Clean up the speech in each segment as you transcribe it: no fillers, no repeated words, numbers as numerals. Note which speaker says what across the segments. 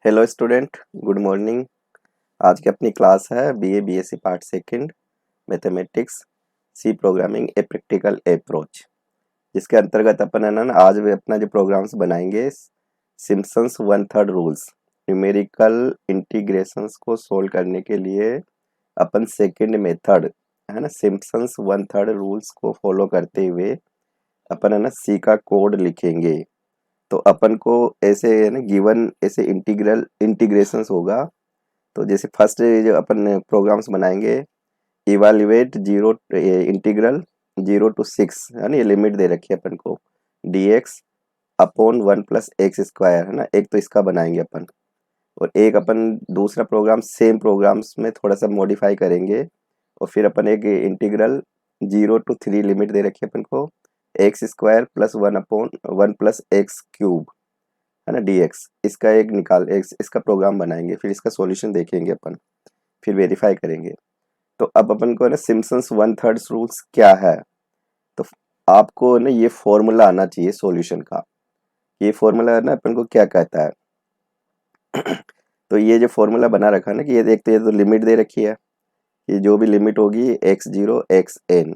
Speaker 1: Hello student, good morning. आज की अपनी क्लास है BA BSc part second mathematics C programming a practical approach, जिसके अंतर्गत अपन है ना आज भी अपना जो प्रोग्राम्स बनाएंगे Simpsons one third rules numerical integrations को सोल्व करने के लिए अपन सेकंड मेथड है ना सिम्पसन्स वन थर्ड रूल्स को फॉलो करते हुए अपन है ना सी का कोड लिखेंगे। तो अपन को ऐसे है ना गिवन ऐसे इंटीग्रेशंस होगा। तो जैसे फर्स्ट जो अपन प्रोग्राम्स बनाएंगे, इवाल्युएट जीरो इंटीग्रल 0 to 6 है ना, ये लिमिट दे रखी है अपन को dx अपॉन 1 + x² है ना। एक तो इसका बनाएंगे अपन, और एक अपन दूसरा प्रोग्राम सेम प्रोग्राम्स में थोड़ा सा मॉडिफाई करेंगे। और फिर अपन एक इंटीग्रल 0 to 3 लिमिट दे रखी है अपन को x² + 1/(1 + x³ है ना dx। इसका एक इसका प्रोग्राम बनाएंगे, फिर इसका सॉल्यूशन देखेंगे अपन, फिर वेरीफाई करेंगे। तो अब अपन को है ना सिम्पसन्स वन थर्ड रूल्स क्या है। तो आपको ना ये फॉर्मूला आना चाहिए सॉल्यूशन का। ये फॉर्मूला है ना अपन को क्या कहता है। तो ये जो फॉर्मूला बना रखा है ना कि ये एक तो ये तो लिमिट दे रखी है, ये जो भी लिमिट होगी x0 xn,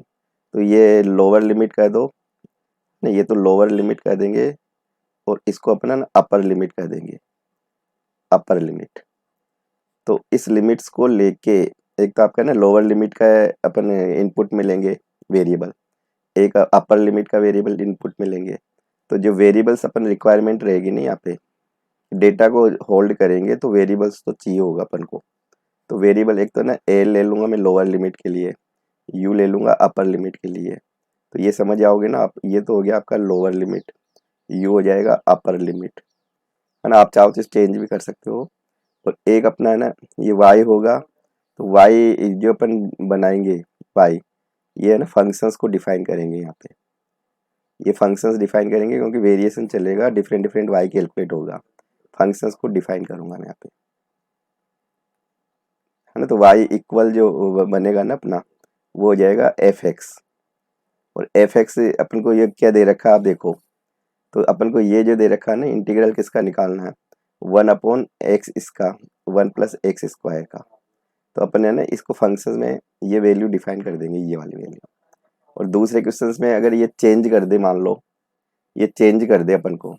Speaker 1: तो ये लोअर लिमिट कह दो ना, ये तो लोअर लिमिट कह देंगे, और इसको अपना ना अपर लिमिट कह देंगे, अपर लिमिट। तो इस लिमिट्स को लेके एक तो आपका ना लोअर लिमिट का अपन इनपुट में लेंगे वेरिएबल, एक अपर लिमिट का वेरिएबल इनपुट में लेंगे। तो जो वेरिएबल्स अपन रिक्वायरमेंट रहेगी ना यहाँ पे डेटा को होल्ड करेंगे, तो वेरिएबल्स तो चाहिए होगा अपन को। तो वेरिएबल एक तो ना ए ले लूंगा मैं लोअर लिमिट के लिए, यू ले लूंगा अपर लिमिट के लिए। तो ये समझ आओगे ना आप, ये तो हो गया आपका लोअर लिमिट, यू हो जाएगा अपर लिमिट है ना। आप चाहो तो चेंज भी कर सकते हो। और एक अपना है ना ये y होगा, तो y जो अपन बनाएंगे y, ये है ना फंक्शंस को डिफाइन करेंगे यहाँ पे। ये फंक्शंस डिफाइन करेंगे क्योंकि वेरिएशन चलेगा, डिफरेंट डिफरेंट y कैलकुलेट होगा। फंक्शंस को डिफाइन करूंगा मैं यहाँ पे है ना। तो y इक्वल जो बनेगा ना अपना, वो हो जाएगा f(x). और f(x) अपन को ये क्या दे रखा है आप देखो। तो अपन को ये जो दे रखा है ना इंटीग्रल किसका निकालना है, 1/x इसका 1 + x² का। तो अपन है ना इसको फंक्शंस में ये वैल्यू डिफाइन कर देंगे, ये वाली वैल्यू। और दूसरे क्वेश्चंस में अगर ये चेंज कर दे, मान लो ये चेंज कर दे अपन को,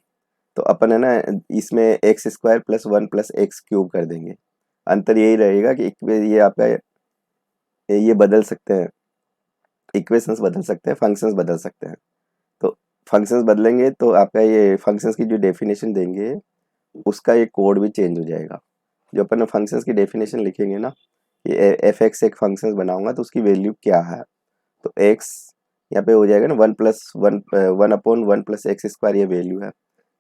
Speaker 1: तो अपन है ना इसमें x² + 1 + x³ कर देंगे। अंतर यही रहेगा कि ये आपका ये बदल सकते हैं, इक्वेशंस बदल सकते हैं, फंक्शंस बदल सकते हैं। तो फंक्शंस बदलेंगे तो आपका ये फंक्शंस की जो डेफिनेशन देंगे उसका ये कोड भी चेंज हो जाएगा। जो अपन फंक्शंस की डेफिनेशन लिखेंगे ना, ये f(x) एक फंक्शंस बनाऊंगा तो उसकी वैल्यू क्या है। तो x यहाँ पे हो जाएगा ना 1/(1 + x²) ये वैल्यू है।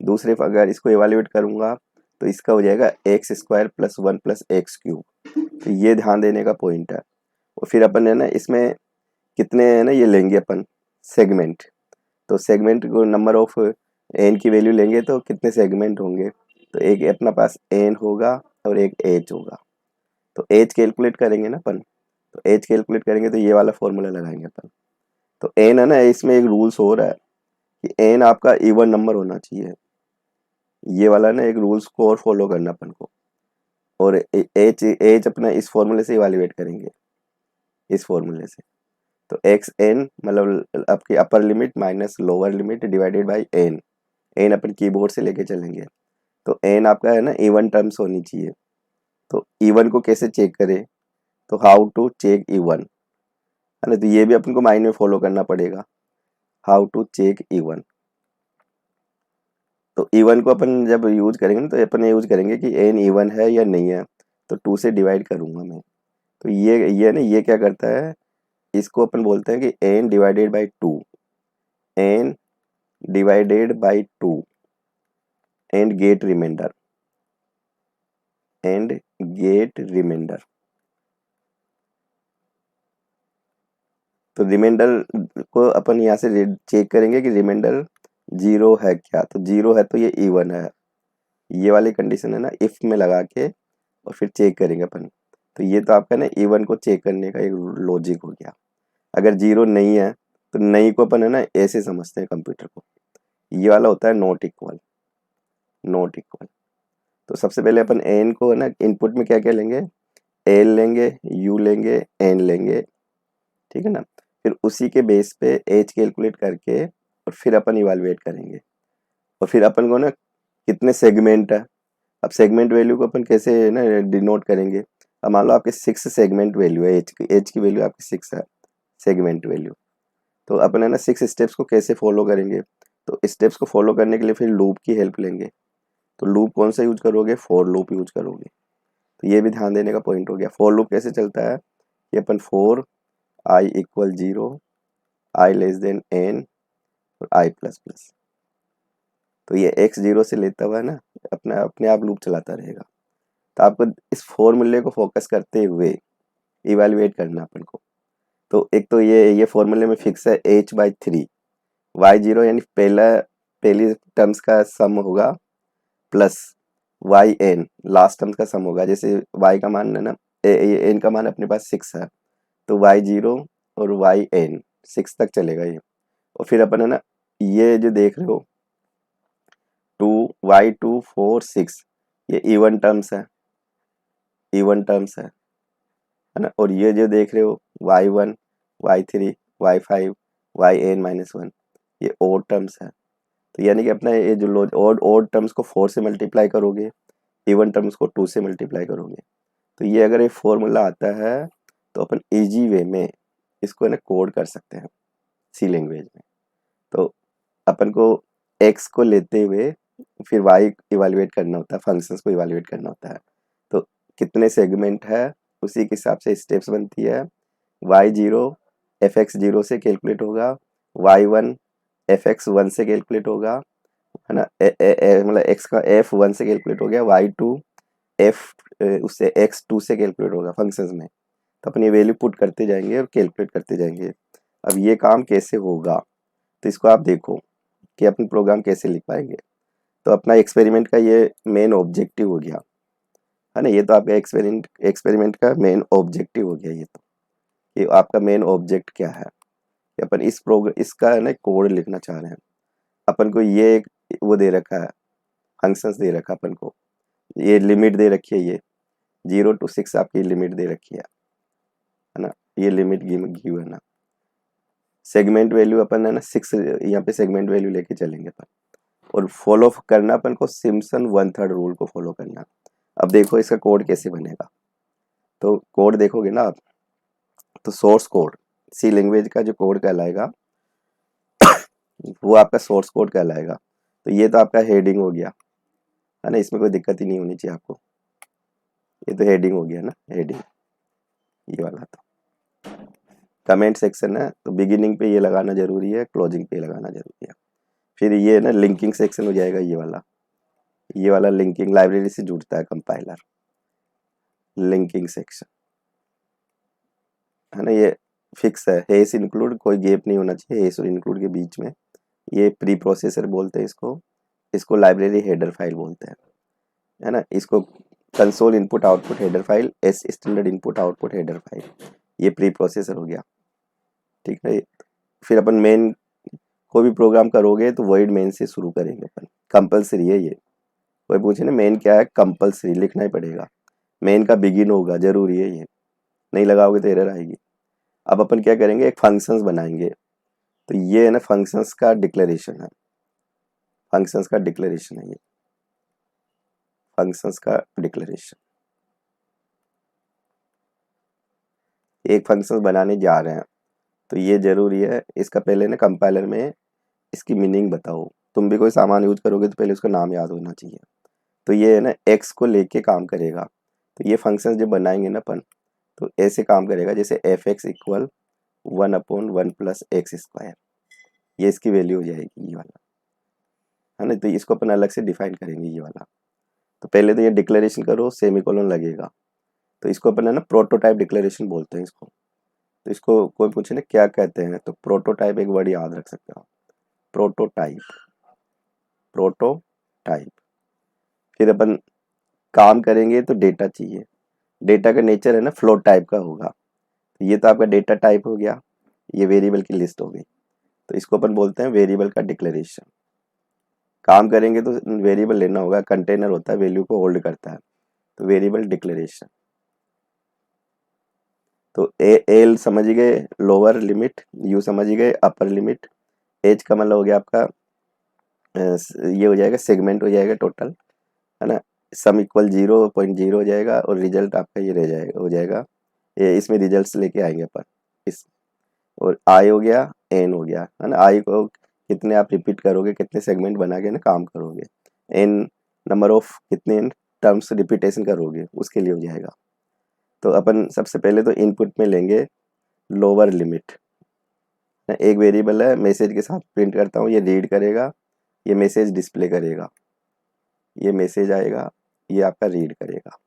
Speaker 1: दूसरे अगर इसको इवेल्युएट करूंगा तो इसका हो जाएगा x² + 1 + x³। तो ये ध्यान देने का पॉइंट है। और फिर अपन है ना इसमें कितने है ना ये लेंगे अपन सेगमेंट। तो सेगमेंट को नंबर ऑफ एन की वैल्यू लेंगे तो कितने सेगमेंट होंगे। तो एक अपना पास एन होगा और एक एच होगा। तो एच कैलकुलेट करेंगे ना अपन, तो एच कैलकुलेट करेंगे तो ये वाला फॉर्मूला लगाएंगे अपन। तो एन है ना, इसमें एक रूल्स हो रहा है कि एन आपका इवन नंबर होना चाहिए। ये वाला ना एक रूल्स को और फॉलो करना अपन को। और एच एच अपना इस फॉर्मूले से इवेल्युएट करेंगे, इस फॉर्मूले से। तो एक्स एन मतलब आपकी upper limit minus lower limit divided by N. N अपन कीबोर्ड से लेके चलेंगे। तो एन आपका है ना इवन टर्म्स होनी चाहिए। तो इवन को कैसे चेक करें, तो हाउ टू चेक इवन है ना। तो ये भी अपन को माइंड में फॉलो करना पड़ेगा, हाउ टू चेक इवन। तो इवन को अपन जब यूज करेंगे ना, तो अपन यूज करेंगे कि एन इवन है या नहीं है। तो 2 से डिवाइड करूंगा मैं। तो ये ना ये क्या करता है, इसको अपन बोलते हैं कि N divided by 2, N divided by 2 and get remainder, and get remainder. तो रिमाइंडर को अपन यहाँ से चेक करेंगे कि रिमाइंडर 0 है क्या। तो 0 है तो ये इवन है। ये वाली कंडीशन है ना इफ में लगा के और फिर चेक करेंगे अपन। तो ये तो आपका ना इवन को चेक करने का एक लॉजिक हो गया। अगर 0 नहीं है तो नहीं को अपन है ना ऐसे समझते हैं कंप्यूटर को, ये वाला होता है नॉट इक्वल, नॉट इक्वल। तो सबसे पहले अपन एन को है ना इनपुट में क्या क्या लेंगे, एल लेंगे, यू लेंगे, एन लेंगे, ठीक है ना। फिर उसी के बेस पे एच कैलकुलेट करके और फिर अपन इवालुएट करेंगे। और फिर अपन को ना कितने सेगमेंट है, अब सेगमेंट वैल्यू को अपन कैसे ना डिनोट करेंगे। अब मान लो आपके 6 सेगमेंट वैल्यू है, एच की वैल्यू आपकी 6 है सेगमेंट वैल्यू। तो अपन है ना 6 स्टेप्स को कैसे फॉलो करेंगे, तो स्टेप्स को फॉलो करने के लिए फिर लूप की हेल्प लेंगे। तो लूप कौन सा यूज करोगे, फॉर लूप यूज करोगे। तो ये भी ध्यान देने का पॉइंट हो गया। फॉर लूप कैसे चलता है कि अपन four I equal 0, I less than N और आई प्लस प्लस। तो ये x 0 से लेता हुआ ना अपना अपने आप लूप चलाता रहेगा। तो आपको इस फॉर्मूले को फोकस करते हुए इवेलुएट करना अपन को। तो एक तो ये फॉर्मूले में फिक्स है h/3 y0 यानी पहली टर्म्स का सम होगा प्लस yn लास्ट टर्म्स का सम होगा। जैसे y का मान है ना n का मान अपने पास 6 है, तो y0 और yn 6 तक चलेगा ये। और फिर अपन है ना ये जो देख रहे हो 2 y2 4 6 ये इवन टर्म्स है, इवन टर्म्स है ना। और ये जो देख रहे हो y1 y3 y5 yn-1 ये ओड टर्म्स है। तो यानी कि अपना ये जो ओड टर्म्स को 4 से मल्टीप्लाई करोगे, इवन टर्म्स को 2 से मल्टीप्लाई करोगे। तो ये अगर ये फॉर्मूला आता है तो अपन इजी वे में इसको है ना कोड कर सकते हैं सी लैंग्वेज में। तो अपन को x को लेते हुए फिर y इवेलुएट करना होता है, फंक्शंस को इवेलुएट करना होता है। तो कितने सेगमेंट है उसी के हिसाब से स्टेप्स बनती है। y0 fx0 से कैलकुलेट होगा, y1 fx1 से कैलकुलेट होगा, है ना। मतलब x का f1 से कैलकुलेट हो गया, y2 f उससे x2 से कैलकुलेट होगा फंक्शंस में। तो अपन ये वैल्यू पुट करते जाएंगे और कैलकुलेट करते जाएंगे। अब ये काम कैसे होगा, तो इसको आप देखो कि अपन प्रोग्राम कैसे लिख पाएंगे। तो अपना एक्सपेरिमेंट का ये मेन ऑब्जेक्टिव हो गया, है ना। ये तो आपका एक्सपेरिमेंट का मेन ऑब्जेक्टिव हो गया। ये आपका मेन ऑब्जेक्ट क्या है कि अपन इसका है ना कोड लिखना चाह रहे हैं। अपन को ये एक वो दे रखा है, फंक्शंस दे रखा है अपन को, ये लिमिट दे रखी है, ये 0 to 6 आपकी लिमिट दे रखी है ना। ये लिमिट गिवन है। सेगमेंट वैल्यू अपन है ना 6 यहाँ पे सेगमेंट वैल्यू लेके चलेंगे अपन। और फॉलो करना अपन को सिम्पसन 1/3 रूल को फॉलो करना। अब देखो इसका कोड कैसे बनेगा। तो कोड देखोगे ना आप, तो सोर्स कोड सी लैंग्वेज का जो कोड कहलाएगा वो आपका सोर्स कोड कहलाएगा। तो ये तो आपका हेडिंग हो गया, है ना। इसमें कोई दिक्कत ही नहीं होनी चाहिए आपको। ये तो हेडिंग हो गया ना, हेडिंग ये वाला। तो कमेंट सेक्शन है तो बिगिनिंग पे ये लगाना जरूरी है, क्लोजिंग पे लगाना जरूरी है। फिर ये ना लिंकिंग सेक्शन हो जाएगा, ये वाला लिंकिंग लाइब्रेरी से जुड़ता है कंपाइलर, लिंकिंग सेक्शन, है ना। ये फिक्स है, हेस इंक्लूड कोई गैप नहीं होना चाहिए हेस और इंक्लूड के बीच में। ये प्री प्रोसेसर बोलते हैं इसको लाइब्रेरी हेडर फाइल बोलते हैं, है ना। इसको console input output header file, S standard input output header file, ये प्री प्रोसेसर हो गया, ठीक है। फिर अपन मेन कोई भी प्रोग्राम करोगे तो वॉइड मेन से शुरू करेंगे अपन, कंपलसरी है ये। कोई पूछे ना मेन क्या है, कंपलसरी लिखना ही पड़ेगा। मेन का बिगिन होगा, जरूरी है ये, नहीं लगाओगे तो एरर आएगी। अब अपन क्या करेंगे, एक फंक्शंस बनाएंगे। तो ये है ना फंक्शंस का डिक्लेरेशन है, फंक्शंस का डिक्लेरेशन है ये, फंक्शंस का डिक्लेरेशन। एक फंक्शंस बनाने जा रहे हैं तो ये जरूरी है। इसका पहले ना कंपाइलर में इसकी मीनिंग बताओ। तुम भी कोई सामान यूज करोगे तो पहले उसका नाम याद होना चाहिए। तो ये है ना एक्स को लेके काम करेगा। तो ये फंक्शंस जो बनाएंगे ना अपन, तो ऐसे काम करेगा जैसे F x equal 1/1 plus x square, ये इसकी वैल्यू हो जाएगी ये वाला, है ना। तो इसको अपन अलग से डिफाइन करेंगे ये वाला। तो पहले तो ये डिक्लेरेशन करो, सेमीकोलन लगेगा। तो इसको अपन है ना प्रोटोटाइप डिक्लेरेशन बोलते हैं इसको। तो इसको कोई पूछे ना क्या कहते हैं, तो प्रोटोटाइप एक वर्ड याद रख सकते हो, प्रोटोटाइप, प्रोटोटाइप। फिर अपन काम करेंगे तो डेटा चाहिए, डेटा का नेचर है ना फ्लोट टाइप का होगा। ये तो आपका डेटा टाइप हो गया, ये वेरिएबल की लिस्ट हो गई। तो इसको अपन बोलते हैं वेरिएबल का डिक्लेरेशन, काम करेंगे तो वेरिएबल लेना होगा, कंटेनर होता है वैल्यू को होल्ड करता है, तो वेरिएबल डिक्लेरेशन। तो एल समझ गए लोअर लिमिट, यू समझ गए अपर लिमिट, एच का मतलब हो गया आपका ये हो जाएगा सेगमेंट हो जाएगा टोटल, है ना, सम इक्वल 0.0 हो जाएगा और रिजल्ट आपका ये रह जाएगा हो जाएगा, ये इसमें रिजल्ट्स लेके आएंगे अपन इस, और आई हो गया एन हो गया, है ना, आई को कितने आप रिपीट करोगे, कितने सेगमेंट बना के ना काम करोगे, एन नंबर ऑफ कितने टर्म्स रिपीटेशन करोगे उसके लिए हो जाएगा। तो अपन सबसे पहले तो इनपुट में लेंगे लोअर लिमिट, एक वेरिएबल है मैसेज के साथ प्रिंट करता हूँ, ये रीड करेगा, ये मैसेज डिस्प्ले करेगा, ये मैसेज आएगा, ये आपका रीड करेगा,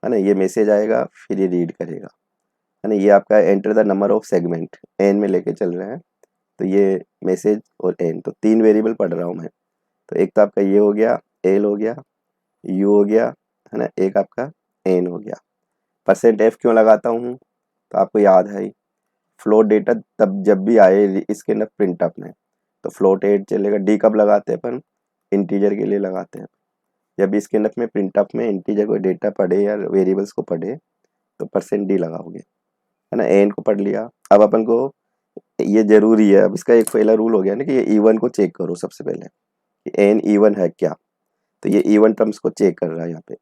Speaker 1: है ना, ये मैसेज आएगा फिर ये रीड करेगा, है ना, ये आपका enter the number of segment N में लेके चल रहे हैं, तो ये मैसेज और एन, तो 3 वेरिएबल पढ़ रहा हूँ मैं। तो एक तो आपका ये हो गया एल हो गया, यू हो गया, है ना, एक आपका एन हो गया। परसेंट एफ क्यों लगाता हूँ, तो आपको याद है फ्लोट डेटा तब जब भी आए इसके अंदर प्रिंट अप में, तो फ्लोट एड चलेगा, डी कब लगाते हैं अपन, इंटीजर के लिए लगाते हैं, जब इसके अंदर में प्रिंट अप में इंटीजर को डेटा पढ़े या वेरिएबल्स को पढ़े तो परसेंट डी लगाओगे, है ना, एन को पढ़ लिया। अब अपन को ये जरूरी है, अब इसका एक पहला रूल हो गया ना कि ये इवन को चेक करो सबसे पहले कि एन इवन है क्या, तो ये इवन टर्म्स को चेक कर रहा है यहाँ पे,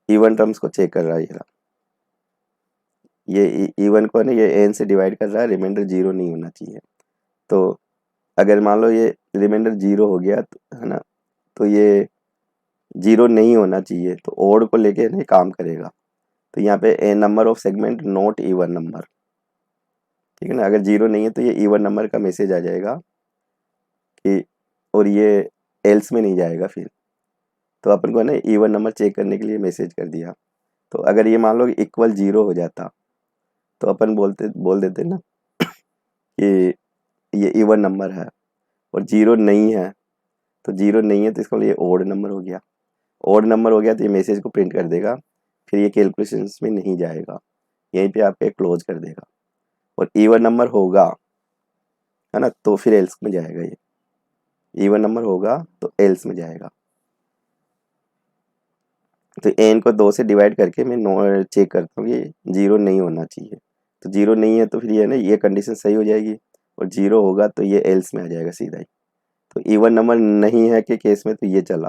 Speaker 1: इवन टर्म्स को चेक कर रहा है ये इवन को है ना, ये एन से डिवाइड कर रहा है, रिमाइंडर 0 नहीं होना चाहिए। तो अगर मान लो ये रिमाइंडर 0 हो गया तो, है ना, तो ये 0 नहीं होना चाहिए, तो ओड को लेके नहीं काम करेगा, तो यहाँ पे a number of segment not even number, ठीक है ना, अगर 0 नहीं है तो ये इवन नंबर का मैसेज आ जाएगा कि, और ये एल्स में नहीं जाएगा फिर, तो अपन को ना इवन नंबर चेक करने के लिए मैसेज कर दिया। तो अगर ये मान लो इक्वल 0 हो जाता तो अपन बोल देते ना कि ये इवन नंबर है, और 0 नहीं है, तो 0 नहीं है तो इसका मतलब ये ओड नंबर हो गया, ओड नंबर हो गया तो ये मैसेज को प्रिंट कर देगा, फिर ये कैलकुलेशंस में नहीं जाएगा, यहीं पे आपके क्लोज कर देगा, और इवन नंबर होगा, है ना, तो फिर एल्स में जाएगा, ये इवन नंबर होगा तो एल्स में जाएगा। तो एन को 2 से डिवाइड करके मैं नो चेक करता हूँ ये 0 नहीं होना चाहिए, तो 0 नहीं है तो फिर ये ना ये कंडीशन सही हो जाएगी, और 0 होगा तो ये एल्स में आ जाएगा सीधा ही। तो इवन नंबर नहीं है के केस में तो ये चला,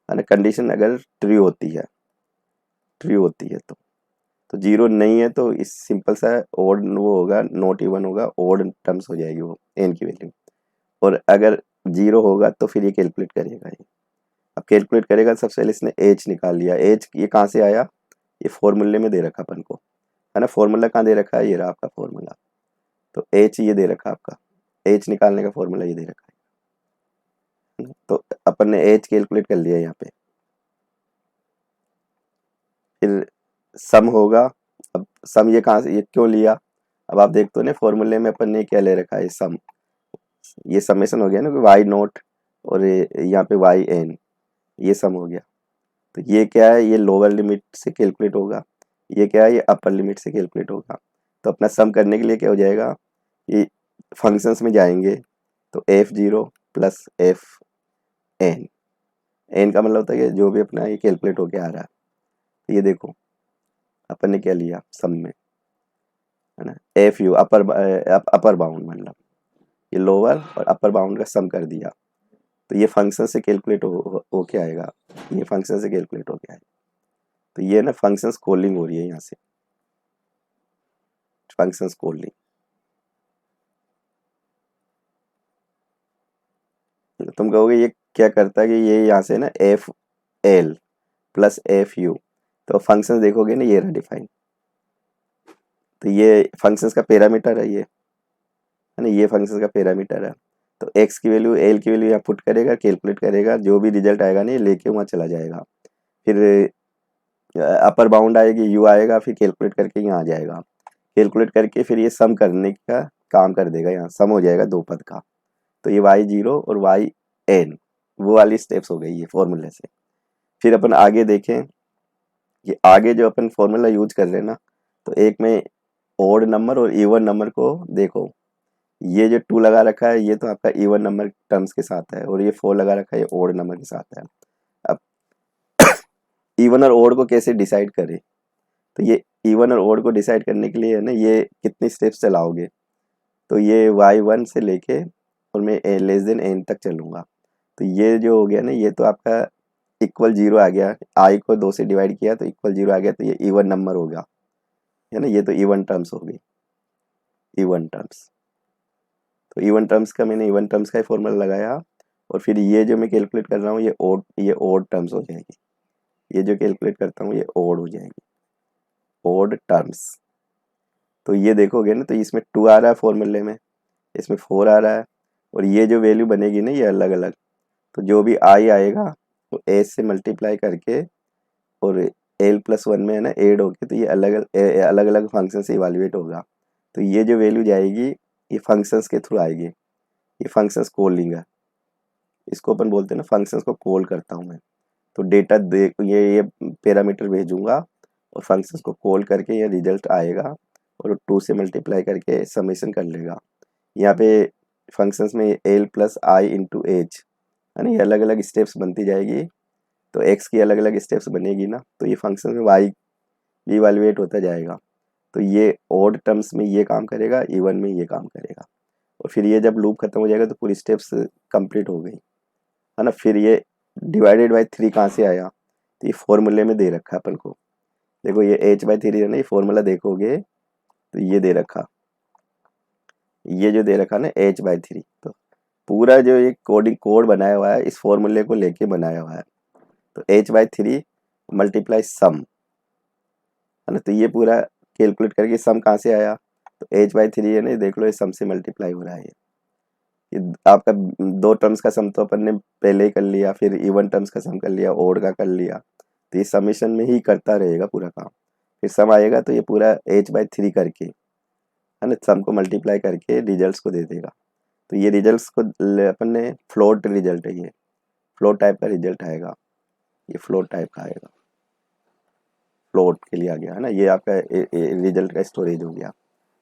Speaker 1: है ना, कंडीशन अगर ट्रू होती है तो 0 नहीं है तो इस सिंपल सा ओड वो होगा, नॉट इवन होगा, ओड टर्म्स हो जाएगी वो एन की वैल्यू, और अगर 0 होगा तो फिर ये कैलकुलेट करेगा ये। अब कैलकुलेट करेगा सबसे पहले इसने एच निकाल लिया, एच ये कहाँ से आया, ये फॉर्मूले में दे रखा अपन को, है ना, फॉर्मूला कहाँ दे रखा है, ये रहा आपका फॉर्मूला, तो एच ये दे रखा आपका, एच निकालने का फॉर्मूला ये दे रखा है ना? तो अपन ने एच कैलकुलेट कर लिया यहाँ पे, फिर सम होगा, अब सम ये कहाँ से ये क्यों लिया, अब आप देखते हो ना फॉर्मूले में अपन ने क्या ले रखा है सम, ये समेशन हो गया ना कि वाई नोट और यहाँ पे वाई एन, ये सम हो गया, तो ये क्या है, ये लोअर लिमिट से कैलकुलेट होगा, ये क्या है, ये अपर लिमिट से कैलकुलेट होगा। तो अपना सम करने के लिए क्या हो जाएगा कि फंक्शंस में जाएंगे, तो f0 plus F N, N का मतलब होता है कि जो भी अपना ये कैलकुलेट होके आ रहा है, तो ये देखो अपन ने क्या लिया सम में, है ना, एफ यू अपर बाउंड, मतलब ये लोअर और अपर बाउंड का सम कर दिया, तो ये फंक्शन से कैलकुलेट हो के आएगा, ये फंक्शन से कैलकुलेट हो के आएगा, तो ये ना फंक्शंस कॉलिंग हो रही है यहाँ से, फंक्शंस कॉलिंग, तुम कहोगे ये क्या करता है कि ये यहाँ से ना F L plus F you, तो फंक्शंस देखोगे ना ये रहा डिफाइन, तो ये फंक्शंस का पैरामीटर है ना, ये फंक्शंस का पैरामीटर है, तो एक्स की वैल्यू एल की वैल्यू यहाँ पुट करेगा, कैलकुलेट करेगा, जो भी रिजल्ट आएगा ना ये लेके वहाँ चला जाएगा, फिर अपर बाउंड आएगी यू आएगा, फिर कैलकुलेट करके यहाँ आ जाएगा, कैलकुलेट करके फिर ये सम करने का काम कर देगा, यहाँ सम हो जाएगा 2 पद का, तो ये y0 और वाई एन वो वाली स्टेप्स हो गई ये फॉर्मूले से। फिर अपन आगे देखें कि आगे जो अपन फॉर्मूला यूज कर रहे हैं ना, तो एक में ओड नंबर और इवन नंबर को देखो, ये जो 2 लगा रखा है ये तो आपका इवन नंबर टर्म्स के साथ है और ये 4 लगा रखा है ये ओड नंबर के साथ है। अब इवन और ओड को कैसे डिसाइड करें, तो ये इवन और ओड को डिसाइड करने के लिए है ना ये कितनी स्टेप्स चलाओगे, तो ये y1 से लेके और मैं लेस देन n तक चलूँगा। तो ये जो हो गया ना ये तो आपका इक्वल 0 आ गया, i को 2 से डिवाइड किया तो इक्वल 0 आ गया, तो ये इवन नंबर होगा, है ना, ये तो इवन टर्म्स हो गई, इवन टर्म्स। तो इवन टर्म्स का मैंने इवन टर्म्स का ही फॉर्मूला लगाया और फिर ये जो मैं कैलकुलेट कर रहा हूँ ये ओड टर्म्स हो जाएगी, ये जो कैलकुलेट करता हूँ ये ओड हो जाएगी, ओड टर्म्स। तो ये देखोगे ना तो इसमें 2 आ रहा है फॉर्मूले में, इसमें 4 आ रहा है और ये जो वैल्यू बनेगी ना ये अलग अलग, तो जो भी आई आएगा तो a से मल्टीप्लाई करके और l+1 में है ना ऐड होके तो ये अलग अलग फंक्शन से इवाल्युएट होगा। तो ये जो वैल्यू जाएगी ये फंक्शंस के थ्रू आएगी, ये फंक्शंस कॉलिंग है, इसको अपन बोलते हैं ना फंक्शंस को कॉल करता हूँ मैं। तो डेटा दे ये पैरामीटर भेजूंगा और फंक्शंस को कॉल करके ये रिजल्ट आएगा और 2 से मल्टीप्लाई करके समेशन कर लेगा। यहाँ पे फंक्शंस में l+i इंटू एच है ना, ये अलग अलग स्टेप्स बनती जाएगी, तो x की अलग अलग स्टेप्स बनेगी ना, तो ये फंक्शन में y भी इवैल्यूएट होता जाएगा। तो ये ओड टर्म्स में ये काम करेगा, इवन में ये काम करेगा और फिर ये जब लूप खत्म हो जाएगा तो पूरी स्टेप्स कंप्लीट हो गई, है ना। फिर ये डिवाइडेड बाई 3 कहाँ से आया, तो ये फॉर्मूले में दे रखा है अपन को, देखो ये h/3 है ना, ये फॉर्मूला देखोगे तो ये दे रखा, ये जो दे रखा ना h/3, तो पूरा जो ये कोड बनाया हुआ है इस फॉर्मूले को लेके बनाया हुआ है। तो h/3 मल्टीप्लाई सम, है ना, तो ये पूरा कैलकुलेट करके सम कहाँ से आया, तो h/3 है ना, देख लो ये सम से मल्टीप्लाई हो रहा है। ये आपका 2 टर्म्स का सम तो अपन ने पहले ही कर लिया, फिर इवन टर्म्स का सम कर लिया, ओड का कर लिया, तो ये समेशन में ही करता रहेगा पूरा काम। फिर सम आएगा तो ये पूरा h/3 करके, है ना, सम को मल्टीप्लाई करके रिजल्ट्स को दे देगा। तो ये रिजल्ट्स को अपन ने फ्लोट रिजल्ट है, ये फ्लोट टाइप का रिजल्ट आएगा, ये फ्लोट टाइप का आएगा, फ्लोट के लिए आ गया, है ना, ये आपका रिजल्ट का स्टोरेज हो गया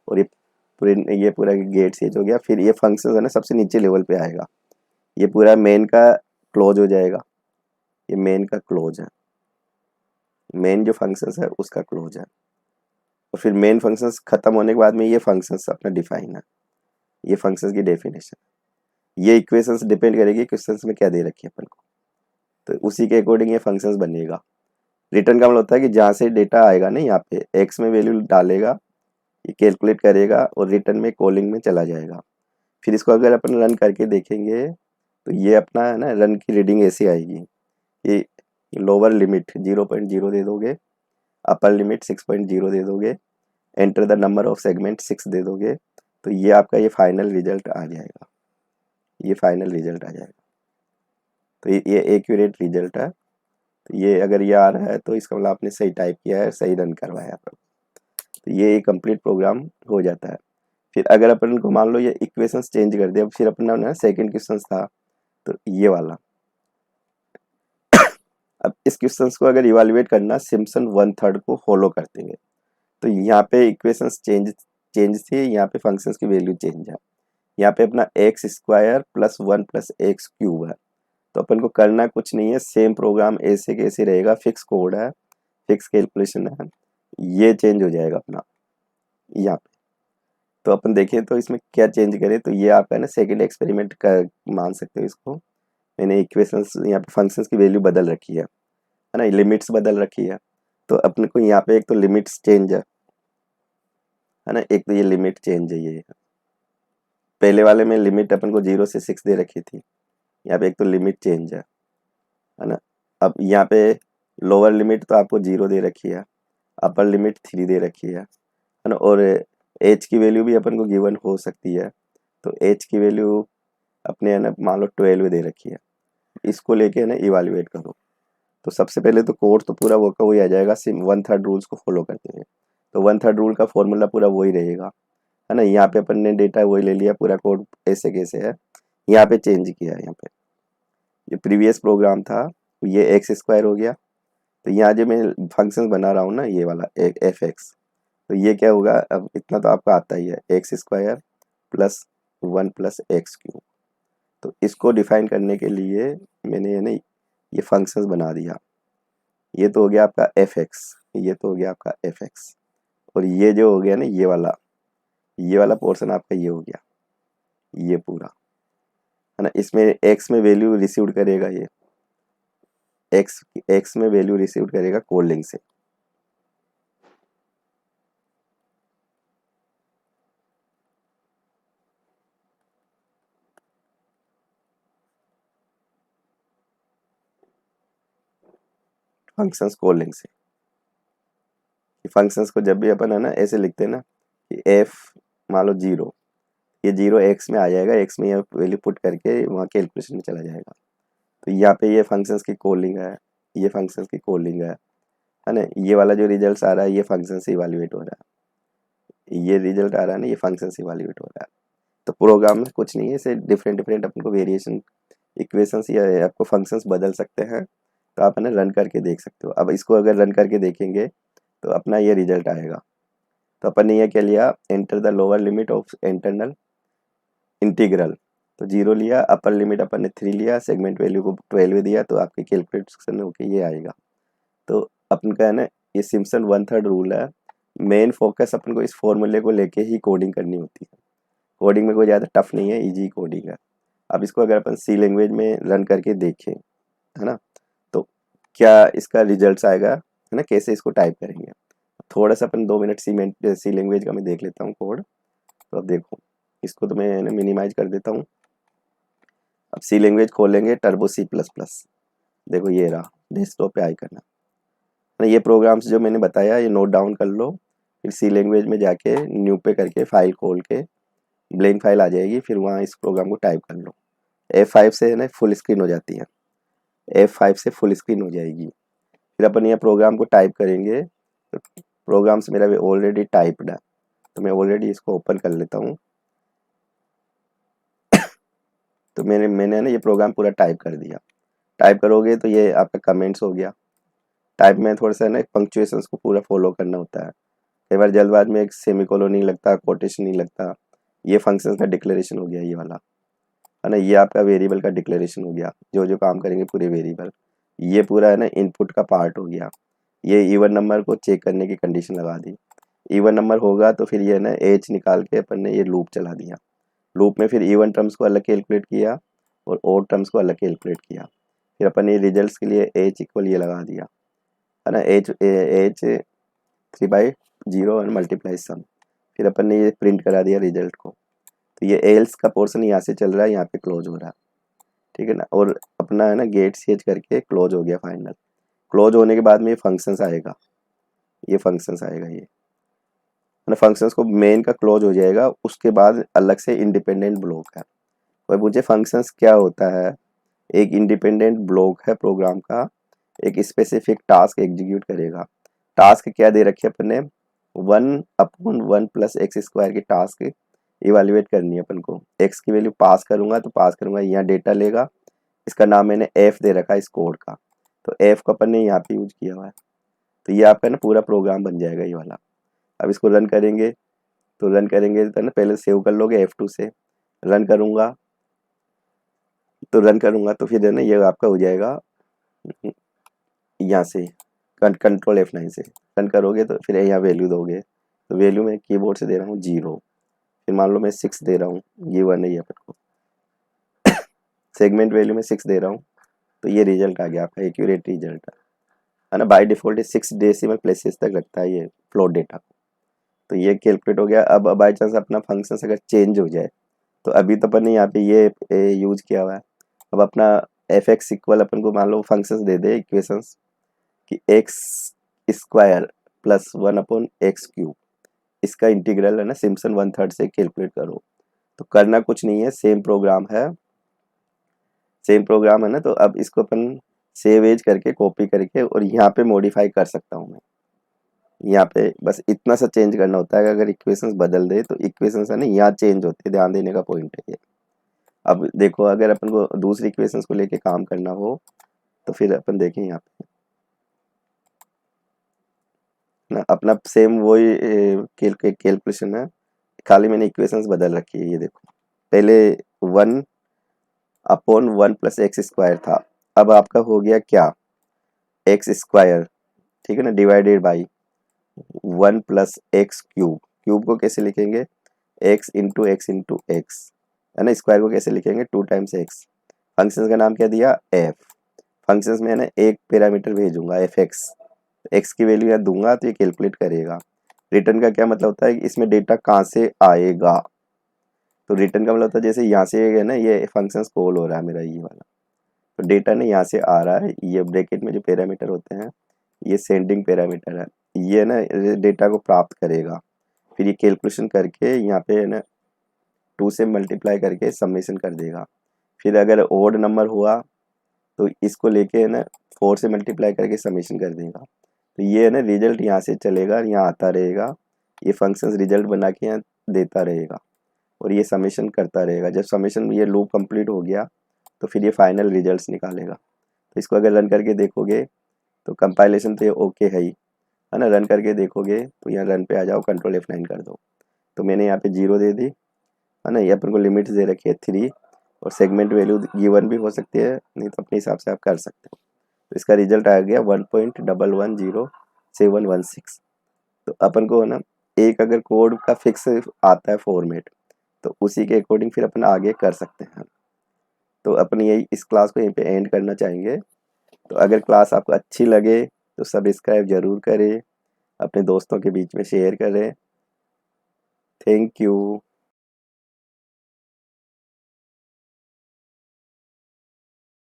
Speaker 1: और ये पूरा गेट सेज हो गया। फिर ये फंक्शन है ना सबसे नीचे लेवल पे आएगा, ये पूरा मेन का क्लोज हो जाएगा, ये मेन का क्लोज है, मेन जो फंक्शंस है उसका क्लोज है। और फिर मेन फंक्शंस खत्म होने के बाद में ये फंक्शंस अपना डिफाइन है, ये फंक्शंस की डेफिनेशन, ये इक्वेशंस डिपेंड करेगी क्वेश्चंस में क्या दे रखी है अपन को, तो उसी के अकॉर्डिंग ये फंक्शंस बनेगा। रिटर्न का मतलब होता है कि जहाँ से डेटा आएगा ना यहाँ पे एक्स में वैल्यू डालेगा, ये कैलकुलेट करेगा और रिटर्न में कॉलिंग में चला जाएगा। फिर इसको अगर अपन रन करके देखेंगे तो ये अपना है ना रन की रीडिंग ऐसी आएगी, ये लोअर लिमिट 0.0 दे दोगे, अपर लिमिट 6.0 दे दोगे, enter the number of segment 6 दे दोगे, तो ये आपका ये फाइनल रिजल्ट आ जाएगा, ये फाइनल रिजल्ट आ जाएगा। तो ये एक्यूरेट रिजल्ट है, तो ये अगर ये आ रहा है तो इसका मतलब आपने सही टाइप किया है, सही रन करवाया है, तो ये कंप्लीट प्रोग्राम हो जाता है। फिर अगर अपन को मान लो ये इक्वेशंस चेंज कर दिया, फिर अपना ना सेकंड क्वेश्चन था तो ये वाला, अब इस क्वेश्चंस को अगर इवैल्यूएट करना सिम्पसन 1/3 को फॉलो करते हुए, तो यहाँ पे इक्वेशंस चेंज थी, यहाँ पे फंक्शंस की वैल्यू चेंज है, यहाँ पे अपना x² + 1 + x³ है, तो अपन को करना कुछ नहीं है, सेम प्रोग्राम ऐसे कैसे रहेगा, फिक्स कोड है, फिक्स कैलकुलेशन है, ये चेंज हो जाएगा अपना यहाँ पे। तो अपन देखें तो इसमें क्या चेंज करें, तो ये आपका ना सेकंड एक्सपेरिमेंट का मान सकते हो इसको, मैंने इक्वेशंस यहाँ पे फंक्शंस की वैल्यू बदल रखी है ना, लिमिट्स बदल रखी है, तो अपने को यहाँ पे एक तो लिमिट्स चेंज है ना, एक तो ये लिमिट चेंज है, ये पहले वाले में लिमिट अपन को 0 से 6 दे रखी थी, यहाँ पे एक तो लिमिट चेंज है ना। अब यहाँ पे लोअर लिमिट तो आपको 0 दे रखी है, अपर लिमिट 3 दे रखी है ना, और एच की वैल्यू भी अपन को गिवन हो सकती है, तो एच की वैल्यू अपने है ना मान लो 12 दे रखी है, इसको लेके है ना इवैल्यूएट करो। तो सबसे पहले तो कोड तो पूरा वो का वही आ जाएगा, सिम 1/3 रूल्स को फॉलो करते हुए, तो 1/3 रूल का फॉर्मूला पूरा वही रहेगा, है ना। यहाँ पे अपन ने डेटा वही ले लिया, पूरा कोड ऐसे कैसे है, यहाँ पे चेंज किया है, यहाँ पे ये प्रीवियस प्रोग्राम था ये x² हो गया, तो यहाँ जो मैं फंक्शन बना रहा हूँ ना ये वाला f(x), तो ये क्या होगा, अब इतना तो आपको आता ही है, x square plus 1 plus x cube. तो इसको डिफाइन करने के लिए मैंने ये फंक्शंस बना दिया। ये तो हो गया आपका एफ एक्स, ये तो हो गया आपका एफ एक्स, और ये जो हो गया ना ये वाला पोर्शन आपका ये हो गया, ये पूरा है ना। इसमें एक्स में वैल्यू रिसीव्ड करेगा, ये एक्स में वैल्यू रिसीव्ड करेगा कोल्ड लिंक से। फंक्शंस कोल्ड लिंक से, फंक्शंस को जब भी अपन है ना ऐसे लिखते हैं ना कि एफ मान लो 0, ये 0 एक्स में आ जाएगा, एक्स में ये वैल्यू पुट करके वहाँ कैलकुलेशन में चला जाएगा। तो यहाँ पे ये फंक्शंस की कोलिंग है, ये फंक्शंस की कोलिंग है ना। ये वाला जो रिजल्ट आ रहा है ये फंक्शन से इवाल्युएट हो रहा है, ये रिजल्ट आ रहा है ना ये फंक्शन से इवाल्युएट हो रहा है। तो प्रोग्राम में कुछ नहीं है, इसे डिफरेंट डिफरेंट अपन को वेरिएशन इक्वेशंस या आपको फंक्शंस बदल सकते हैं। तो आप है ना रन करके देख सकते हो। अब इसको अगर रन करके देखेंगे तो अपना ये रिजल्ट आएगा। तो अपन ने ये क्या लिया, enter the lower limit of internal integral, तो 0 लिया, अपर लिमिट अपन ने 3 लिया, सेगमेंट वैल्यू को 12 दिया, तो आपके कैलकुलेशन होके ये आएगा। तो अपन का है ना ये सिम्पसन 1/3 रूल है। मेन फोकस अपन को इस फॉर्मूले को लेके ही कोडिंग करनी होती है। कोडिंग में कोई ज़्यादा टफ नहीं है, इजी कोडिंग है। अब इसको अगर अपन सी लैंग्वेज में रन करके देखें है ना, तो क्या इसका रिजल्ट आएगा है ना, कैसे इसको टाइप करेंगे। थोड़ा सा अपन 2 मिनट सी लैंग्वेज का मैं देख लेता हूँ कोड। तो अब देखो, इसको तो मैं मिनिमाइज कर देता हूँ। अब सी लैंग्वेज खोलेंगे, टर्बो C++, देखो ये रहा डेस्कटॉप पे आइकन है। ये प्रोग्राम्स जो मैंने बताया ये नोट डाउन कर लो, फिर सी लैंग्वेज में जाके न्यू पे करके फाइल खोल के ब्लैंक फाइल आ जाएगी, फिर वहाँ इस प्रोग्राम को टाइप कर लो। F5 से है ना फुल स्क्रीन हो जाती है, F5 से फुल स्क्रीन हो जाएगी। फिर अपन ये प्रोग्राम को टाइप करेंगे, तो प्रोग्राम्स मेरा ऑलरेडी टाइप्ड है, तो मैं ऑलरेडी इसको ओपन कर लेता हूँ। तो मैंने ना ये प्रोग्राम पूरा टाइप कर दिया। टाइप करोगे तो ये आपका कमेंट्स हो गया। टाइप में थोड़ा सा ना पंक्चुएशंस को पूरा फॉलो करना होता है। कई बार जल्दबाज में एक सेमीकोलन नहीं लगता, कोटेशन नहीं लगता। ये फंक्शंस का डिक्लेरेशन हो गया ये वाला है ना। ये आपका वेरिएबल का डिक्लेरेशन हो गया, जो जो काम करेंगे पूरे वेरिएबल। ये पूरा है ना इनपुट का पार्ट हो गया। ये इवन नंबर को चेक करने की कंडीशन लगा दी। इवन नंबर होगा तो फिर ये ना एज निकाल के अपन ने ये लूप चला दिया। लूप में फिर इवन टर्म्स को अलग कैलकुलेट किया और ओड टर्म्स को अलग कैलकुलेट किया। फिर अपन ने रिजल्ट्स के लिए एच इक्वल ये लगा दिया है ना, एच 3/0 और मल्टीप्लाई सम। फिर अपन ने ये प्रिंट करा दिया रिजल्ट को। तो ये एल्स का पोर्शन यहाँ से चल रहा है, यहाँ पे क्लोज हो रहा है, ठीक है ना। और अपना है ना गेट सीएच करके क्लोज हो गया फाइनल। क्लोज होने के बाद में ये फंक्शंस आएगा, ये फंक्शंस आएगा ये है ना। फंक्शंस को मेन का क्लोज हो जाएगा, उसके बाद अलग से इंडिपेंडेंट ब्लॉक है। और मुझे फंक्शंस क्या होता है, एक इंडिपेंडेंट ब्लॉक है प्रोग्राम का, एक स्पेसिफिक टास्क एग्जीक्यूट करेगा। टास्क क्या दे रखे अपन ने, 1/1 प्लस एक्स स्क्वायर की टास्क इवेल्युएट करनी है अपन को। एक्स की वैल्यू पास करूंगा तो पास करूंगा, यहाँ डेटा लेगा, इसका नाम मैंने एफ दे रखा है इस कोड का, तो एफ को अपन ने यहाँ पे यूज किया हुआ है। तो ये आपका ना पूरा प्रोग्राम बन जाएगा ये वाला। अब इसको रन करेंगे, तो रन करेंगे तो ना पहले सेव कर लोगे F2 से। रन करूंगा तो फिर है ना ये आपका हो जाएगा यहाँ से कंट्रोल F9 से। रन करोगे तो फिर यहाँ वैल्यू दोगे, तो वैल्यू मैं कीबोर्ड से दे रहा हूँ 0। फिर मान लो मैं 6 दे रहा हूँ, ये 1 है अपन को, सेगमेंट वैल्यू में 6 दे रहा हूँ, तो ये रिजल्ट आ गया आपका एक्यूरेट रिजल्ट है ना। बाय डिफॉल्ट 6 डेसिमल प्लेसेस तक रखता है ये फ्लोट डेटा को। तो ये कैलकुलेट हो गया। अब बाई चांस अपना फंक्शन अगर चेंज हो जाए, तो अभी तो अपन ने यहाँ पे ये यूज किया हुआ है। अब अपना एफ एक्स इक्वल अपन को मान लो फंक्शंस दे दे इक्वेशंस कि एक्स स्क्वायर प्लस 1/x³, इसका इंटीग्रल है ना सिम्पसन 1/3 से कैलकुलेट करो। तो करना कुछ नहीं है, सेम प्रोग्राम है ना। तो अब इसको अपन सेव एज करके कॉपी करके और यहाँ पे मॉडिफाई कर सकता हूँ मैं। यहाँ पे बस इतना सा चेंज करना होता है, अगर इक्वेशंस बदल दे तो इक्वेशंस है ना यहाँ चेंज होते हैं, ध्यान देने का पॉइंट है ये। अब देखो अगर अपन को दूसरी इक्वेशंस को लेके काम करना हो तो फिर अपन देखें यहाँ पे ना, अपना सेम वही कैलकुलेशन है, खाली मैंने इक्वेशंस बदल रखी है। ये देखो, पहले 1/1 + x² था, अब आपका हो गया क्या, x², ठीक है ना, डिवाइडेड बाई 1 + x³ क्यूब को कैसे लिखेंगे, x है ना, स्क्वायर को कैसे लिखेंगे, 2 टाइम्स x। फंक्शन का नाम क्या दिया, f। फंक्शंस में है ना एक पैरामीटर भेजूंगा fx, x की वैल्यू यहाँ दूंगा तो ये कैलकुलेट करेगा। रिटर्न का क्या मतलब होता है कि इसमें डेटा कहाँ से आएगा, तो रिटर्न का मतलब होता है जैसे यहाँ से है ना, ये फंक्शंस कॉल हो रहा है मेरा ये वाला, तो डेटा ना यहाँ से आ रहा है, ये ब्रैकेट में जो पैरामीटर होते हैं ये सेंडिंग पैरामीटर है, ये ना डेटा को प्राप्त करेगा, फिर ये कैलकुलेशन करके यहाँ पे है ना 2 से मल्टीप्लाई करके समेशन कर देगा। फिर अगर ओड नंबर हुआ तो इसको लेके है ना 4 से मल्टीप्लाई करके समेशन कर देगा। तो ये है ना रिजल्ट यहाँ से चलेगा, यहाँ आता रहेगा, ये फंक्शंस रिजल्ट बना के यहाँ देता रहेगा और ये समेशन करता रहेगा। जब समेशन ये लूप कंप्लीट हो गया तो फिर ये फाइनल रिजल्ट्स निकालेगा। तो इसको अगर रन करके देखोगे तो कंपाइलेशन तो ये ओके है ना, रन करके देखोगे तो यहाँ रन पे आ जाओ, कंट्रोल F9 कर दो, तो मैंने यहाँ पे 0 दे दी, है ना, ये अपन को लिमिट्स दे रखी है 3, और सेगमेंट वैल्यू गिवन भी हो सकती है, नहीं तो अपने हिसाब से आप कर सकते हो। तो इसका रिजल्ट आ गया 1.1107116। तो अपन को है ना एक अगर कोड का फिक्स आता है फॉर्मेट, तो उसी के अकॉर्डिंग फिर अपन आगे कर सकते हैं। तो अपन यही इस क्लास को यहीं पे एंड करना चाहेंगे। तो अगर क्लास आपको अच्छी लगे तो सब्सक्राइब जरूर करें, अपने दोस्तों के बीच में शेयर करें। Thank you.